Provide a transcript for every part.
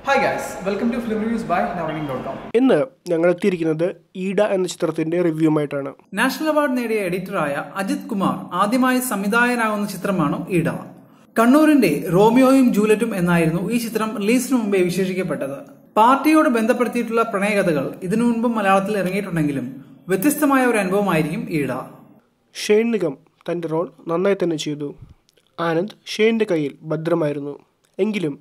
Hi guys, welcome to Film Reviews by Nowrunning.com. ഇന്ന് ഞങ്ങൾ എത്തിയിരിക്കുന്നത് ഈഡ എന്ന ചിത്രത്തിന്റെ റിവ്യൂമായിട്ടാണ്. നാഷണൽ അവാർഡ് നേടിയ എഡിറ്ററായ അജിത് കുമാർ ആദ്യമായി സംവിധായകനാകുന്ന ചിത്രമാണ് ഈഡ. കണ്ണൂരിന്റെ റോമിയോയും ജൂലിയറ്റും എന്നായിരുന്നു ഈ ചിത്രം റിലീസിന് മുമ്പേ വിശേഷിക്കപ്പെട്ടത്. പാർട്ടിയോട് ബന്ധപ്പെടുത്തിയിട്ടുള്ള പ്രണയകഥകൾ ഇതിനു മുൻപും മലയാളത്തിൽ ഇറങ്ങിയിട്ടുണ്ടെങ്കിലും വ്യത്യസ്തമായ ഒരു അനുഭവമായിരിക്കും ഈഡ. ഷെയ്ൻ നിഗം തന്റെ റോൾ നന്നായി തന്നെ ചെയ്തു. ആനന്ദ് ഷെയ്നിന്റെ കയ്യിൽ ഭദ്രമായിരുന്നു. എങ്കിലും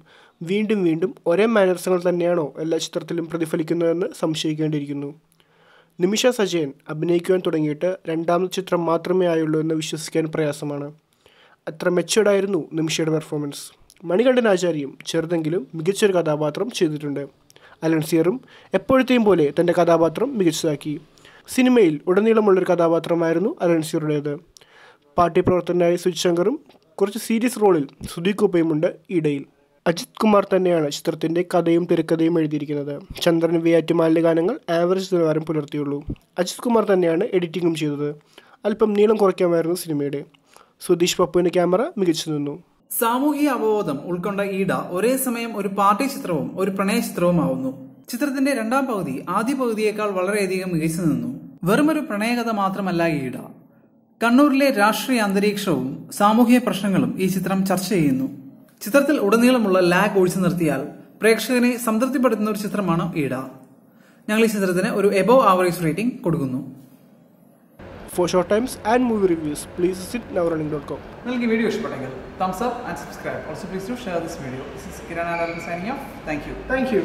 വീണ്ടും ഒരേ മാനർസങ്ങൾ തന്നെയാണോ എല്ലാ ചിത്രത്തിലും പ്രതിഫലിക്കുന്നതെന്ന് സംശയിക്കേണ്ടിയിരിക്കുന്നു. നിമിഷ സജയൻ അഭിനയിക്കുവാൻ തുടങ്ങിയിട്ട് രണ്ടാമത്തെ ചിത്രം മാത്രമേ ആയുള്ളൂ എന്ന് വിശ്വസിക്കാൻ പ്രയാസമാണ്. അത്ര മെച്ചേർഡായിരുന്നു നിമിഷയുടെ പെർഫോമൻസ്. മണികണ്ഠൻ ആചാര്യയും ചെറുതെങ്കിലും മികച്ചൊരു കഥാപാത്രം ചെയ്തിട്ടുണ്ട്. അലൻസിയറും എപ്പോഴത്തെയും പോലെ തൻ്റെ കഥാപാത്രം മികച്ചതാക്കി. സിനിമയിൽ ഉടനീളമുള്ളൊരു കഥാപാത്രമായിരുന്നു അലൻസിയറുടേത്. പാർട്ടി പ്രവർത്തകനായ സുജിത് ശങ്കറും കുറച്ച് സീരിയസ് റോളിൽ സുധീകോപ്പയുമുണ്ട് ഈടയിൽ. അജിത് കുമാർ തന്നെയാണ് ചിത്രത്തിൻ്റെ കഥയും തിരക്കഥയും എഴുതിയിരിക്കുന്നത്. ചന്ദ്രൻ വിയാറ്റുമാലിൻ്റെ ഗാനങ്ങൾ ആവറേജ് നിലവാരം പുലർത്തിയുള്ളൂ. അജിത് കുമാർ തന്നെയാണ് എഡിറ്റിംഗും ചെയ്തത്. അല്പം നീളം കുറയ്ക്കാമായിരുന്നു സിനിമയുടെ. സുധീഷ് പപ്പുവിൻ്റെ ക്യാമറ മികച്ചു നിന്നു. സാമൂഹിക അവബോധം ഉൾക്കൊണ്ട ഈഡ ഒരേ സമയം ഒരു പാർട്ടി ചിത്രവും ഒരു പ്രണയ ചിത്രവുമാവുന്നു. ചിത്രത്തിന്റെ രണ്ടാം പകുതി ആദ്യ പകുതിയേക്കാൾ വളരെയധികം മികച്ചു നിന്നു. വെറുമൊരു പ്രണയകഥ മാത്രമല്ല ഈഡ. കണ്ണൂരിലെ രാഷ്ട്രീയ അന്തരീക്ഷവും സാമൂഹിക പ്രശ്നങ്ങളും ഈ ചിത്രം ചർച്ച ചെയ്യുന്നു. ചിത്രത്തിൽ ഉടനീളമുള്ള ലാഗ് ഒഴിച്ചു നിർത്തിയാൽ പ്രേക്ഷകനെ സംതൃപ്തിപ്പെടുത്തുന്ന ഒരു ചിത്രമാണ് ഈഡ. ഞങ്ങൾ ഈ ചിത്രത്തിന് ഒരു എബോവ് ആവറേജ് റേറ്റിംഗ് കൊടുക്കുന്നു. For short times and movie reviews, please visit nowrunning.com. നിങ്ങൾക്ക് ഈ വീഡിയോ ഇഷ്ടപ്പെട്ടെങ്കിൽ thumbs up and subscribe. Also please do share this video. This is Kiran Anand signing off. Thank you.